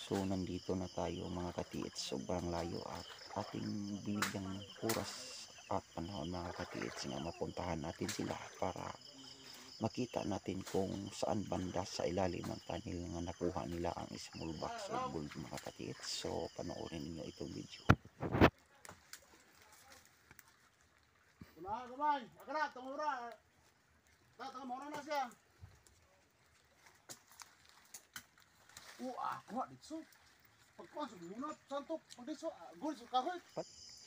So nandito na tayo mga katiits, sobrang layo at ating binigyang oras at panahon mga katiits na mapuntahan natin sila para makita natin kung saan banda sa ilalim ng tunnel nga nakuha nila ang small box of gold mga katiits. So panoorin niyo itong video. Kumay, akala tungura. Tatang mo na siya. Kuha dito. Pagpasok muna santok pagdiso gol sa kahoy.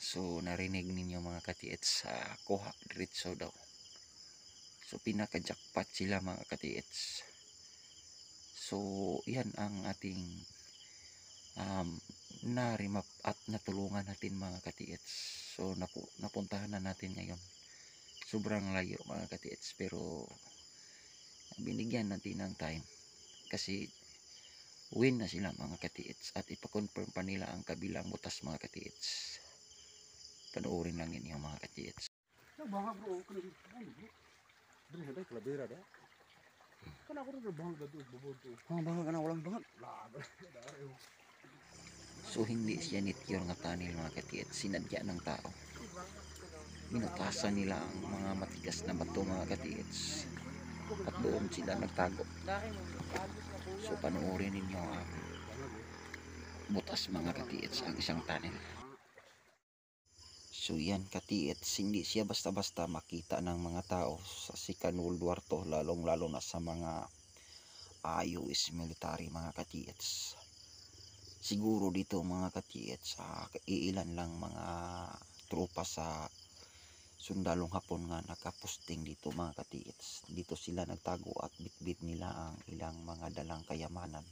So narinig ninyo mga katiits sa kuha diretso daw. So pinaka-jackpot sila mga katiits. So yan ang ating narimap at natulungan natin mga katiits. So napuntahan na natin ngayon. Sobrang layo mga katiits pero binigyan natin ng time kasi win na sila mga katiits at ipakonfirm pa nila ang kabilang butas mga katiits. Panoorin lang ninyo mga katiits. Bangga bro, kena bro. Dre haday kalabera da. Kana ko rin bangga dito boboto. Bangga kana walang bangat. So hindi siya nityor nga tunnel mga katiits, sinadya ng tao. Minutasan nila ang mga matigas na bato mga katiits at doon sila nagtago. So panoorin ninyo ang butas mga katiits, ang isang tunnel. So yan katiits, hindi siya basta-basta makita ng mga tao sa Second World War to, lalong-lalo na sa mga US military mga katiits. Siguro dito mga katiits, iilan lang mga tropa sa sundalong Hapon nga nakaposting dito mga katiits. Dito sila nagtago at bitbit nila ang ilang mga dalang kayamanan.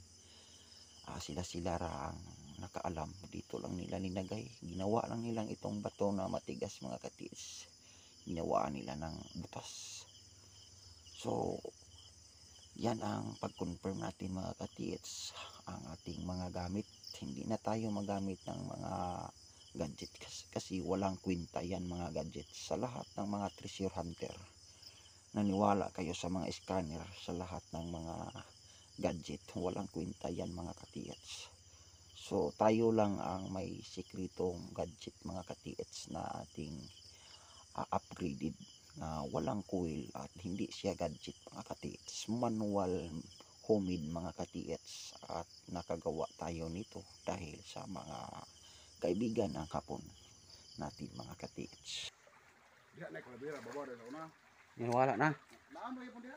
Sila ra ang nakaalam, dito lang nila linagay. Ginawa lang nilang itong bato na matigas mga katiits, ginawa nila ng butas. So yan ang pag-confirm natin mga katiits, ang ating mga gamit. Hindi na tayo magamit ng mga gadget kasi walang kwenta yan mga gadgets. Sa lahat ng mga treasure hunter, naniwala kayo sa mga scanner, sa lahat ng mga gadget, walang kwenta yan mga katiits. So tayo lang ang may sikretong gadget mga katiits na ating upgraded na walang coil at hindi siya gadget mga katiits, manual homemade mga katiits, at nakagawa tayo nito dahil sa mga kaibigan ng Hapon natin mga katiits. Dia naik kalabera bawa dari sana. Yan wala na. Naamo ipon dia.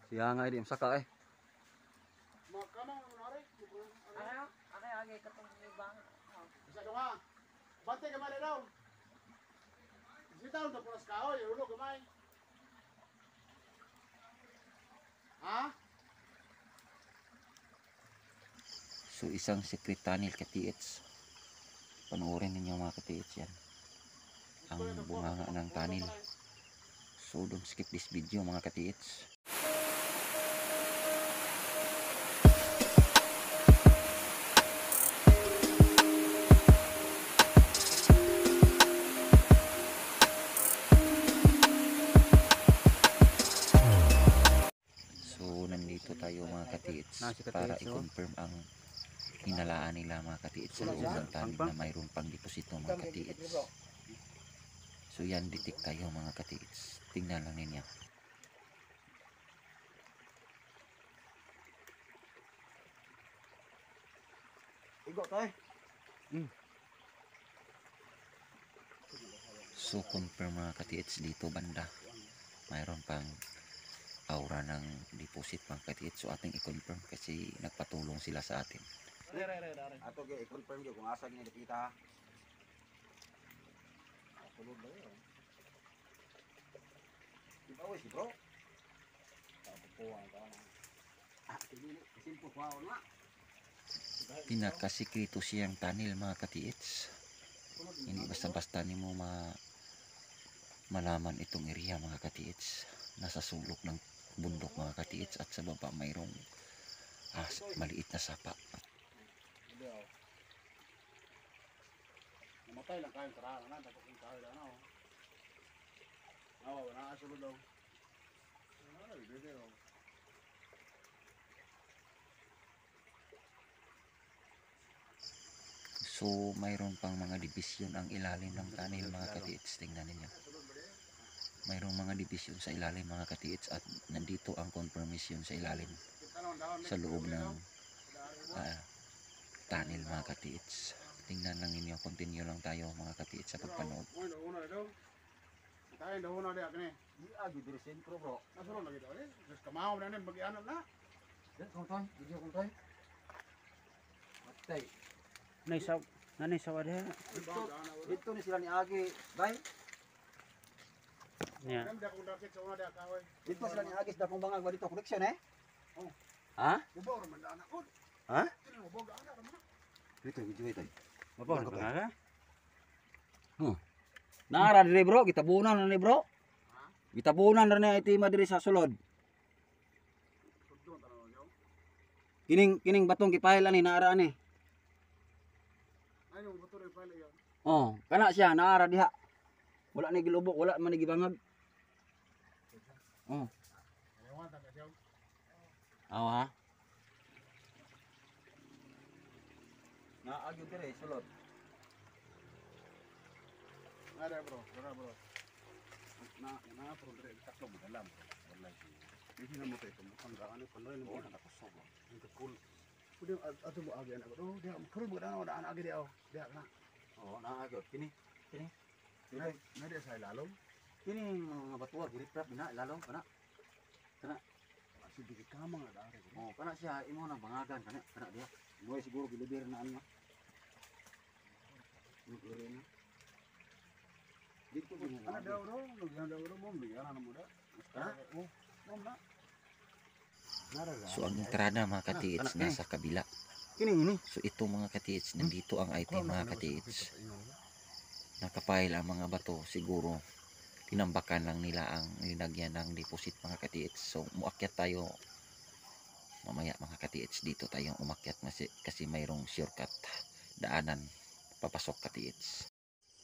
Siya nga di masaka Makana nari. Agi katong ibang. Bisa dong ha. Bante kamay daw. Sita udah pulas kahoy, ulo kamay. Ha? So isang secret tunnel katiits. Panoorin ninyo mga katiits yan. Ang bunganga ng tunnel. So don't skip this video mga katiits. So nandito tayo mga katiits para i-confirm ang hinalaan nila mga katiits sa loob ng tunnel na mayroon pang deposito mga katiits. So yan, detect tayo mga katiits. Tingnan lang ninyo. Igo tay. So confirm mga katiits, dito banda mayroon pang aura ng deposit mga katiits. So ating i-confirm kasi nagpatulong sila sa atin. Ato ge i-confirm yo kung asa niya dipita. Sulod ba yun? Iba wis bro. Tapuan ka na. Simple pa na. Pinakasikreto siyang tunnel mga katiits. Hindi basta-basta nimo malaman itong area mga katiits. Nasa sulok ng bundok mga katiits at sa baba mayroong maliit na sapa. Namatay lang kayo karaan na, dapat yung kahoy lang ako. Wala ka sulod daw. Wala, bebe daw. So mayroon pang mga division ang ilalim ng tunnel mga katiits. Tingnan ninyo. Mayroong mga division sa ilalim mga katiits at nandito ang confirmation sa ilalim sa loob ng tunnel mga katiits. Tingnan lang ninyo, continue lang tayo mga katiits sa pagpanood. Tayo daw na dia kini. Di agi diri sentro bro. Nasuro lagi daw eh. Just kamao na nin bagi anak na. Dan kung toy, video kung toy. Matay. Nanay sa wada. Dito ni sila ni Agi, bay. Niya. Dia ko dakit sa una dia kahoy. Dito sila ni Agi sa dakong bangag ba dito connection eh. Oh. Ha? Ubo ra man anak ko. Ha? Kini ubo ga anak ra man. Dito video ito. Mabon ka nga. Nara diri bro, gitabunan na ni bro. Gitabunan na ni itima diri sa sulod. Sudon tanaw nyo. Kining batong gipahil ani naara ani. Ay yung motor yung pala yun. Oh, kana siya naara diha. Wala ni gilubok, wala man ni gibangag. Oh, Ayawan ta ka siya. aw ha. Naagyo diri sulod. Ada bro, ada bro. Na pro dire taklo mo dalam. Wallahi. Hindi na mo tayo kung gaano ko lang mo na kusog. Hindi cool. Pwede ato mo agi na bro. Dia pwede mo daw na agi dia. Dia na. Oh, naagyo kini. Na dia sa ilalom. Kini mga batuwa giri prap na lalong kana. Sige kama nga dari. Oh, kana siya imo nang bangagan kana dia. Mo siguro gilibir na ano. Gilibir na. Dito din Ana daw bro, naganda bro mo, bigyan na mo da. Ha? Oh, mo na. Naraga. So ang entrada mga katiits nasa kabila. Kini. So ito mga katiits, nandito ang item mga katiits. Nakapile ang mga bato, siguro tinambakan lang nila ang linagyan ng deposit mga katiits. So muakyat tayo mamaya mga katiits, dito tayo umakyat kasi mayroong shortcut daanan papasok katiits.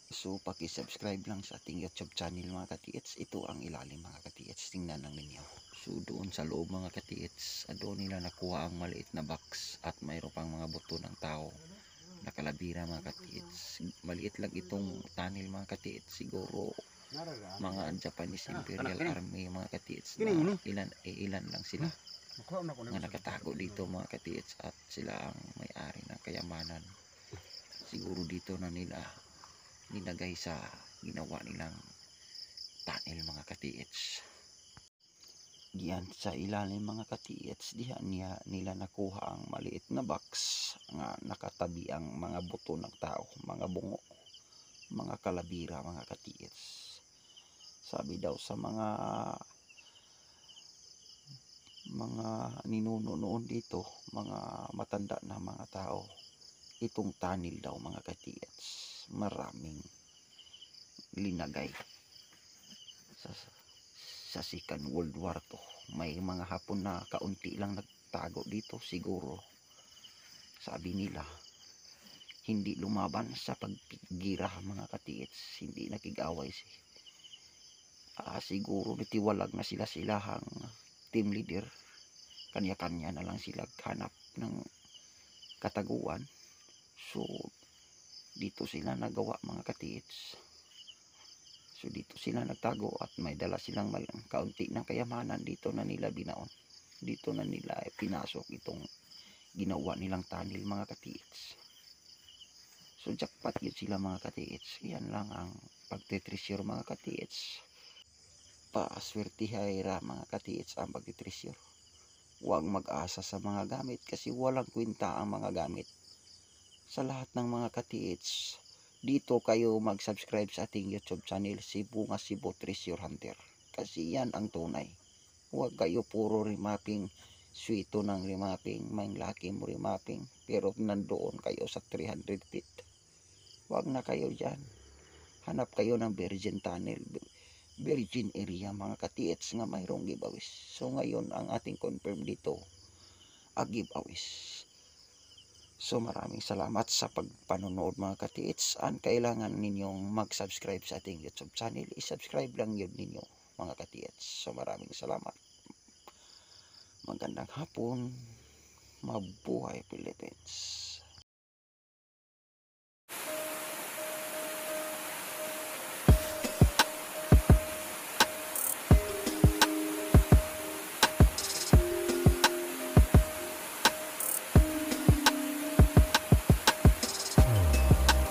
So paki-subscribe lang sa ating YouTube channel mga katiits. Ito ang ilalim mga katiits, tingnan lang ninyo. So doon sa loob mga katiits, doon nila nakuha ang maliit na box at mayroon pang mga buto ng tao nakalabira mga katiits. Maliit lang itong tunnel mga katiits, siguro Naraga. mga Japanese Imperial Army mga katiits Kini, na ilan lang sila Makuha na ko nga nakatago dito mga katiits at sila ang may-ari ng kayamanan. Siguro dito na nila nilagay sa ginawa nilang tunnel mga katiits. Diyan sa ilalim mga katiits, diyan nila nakuha ang maliit na box nga nakatabi ang mga buto ng tao, mga bungo, mga kalabira mga katiits. Sabi daw sa mga ninuno noon dito, mga matanda na mga tao, itong tunnel daw mga katiits maraming linagay sa Second World War II. May mga Hapon na kaunti lang nagtago dito siguro. Sabi nila hindi lumaban sa paggira mga katiits, hindi nakig-away siguro nitiwalag na silahang team leader, kanya-kanya na lang sila hanap ng kataguan. So dito sila nagawa mga katiits. So dito sila nagtago at may dala silang kaunti ng kayamanan. Dito na nila binaon, dito na nila pinasok itong ginawa nilang tunnel mga katiits. So jackpot yun sila mga katiits. Yan lang ang pagtitreasure mga katiits. Paswertihayra mga katiits ang pagtitreasure. Huwag mag-asa sa mga gamit kasi walang kwenta ang mga gamit. Sa lahat ng mga katiits, dito kayo mag-subscribe sa ating YouTube channel, Cebu nga Cebu Treasure Hunter. Kasi yan ang tunay. Huwag kayo puro remapping, suito ng remapping, may laki mo remapping, pero nandoon kayo sa 300 feet. Huwag na kayo dyan. Hanap kayo ng virgin tunnel, virgin area mga katiits nga mayroong giveaways. So ngayon ang ating confirm dito, giveaways. So maraming salamat sa pagpanonood mga katiits. Ang kailangan ninyong mag-subscribe sa ating YouTube channel, i-subscribe lang yun ninyo mga katiits. So maraming salamat. Magandang hapon. Mabuhay Philippines.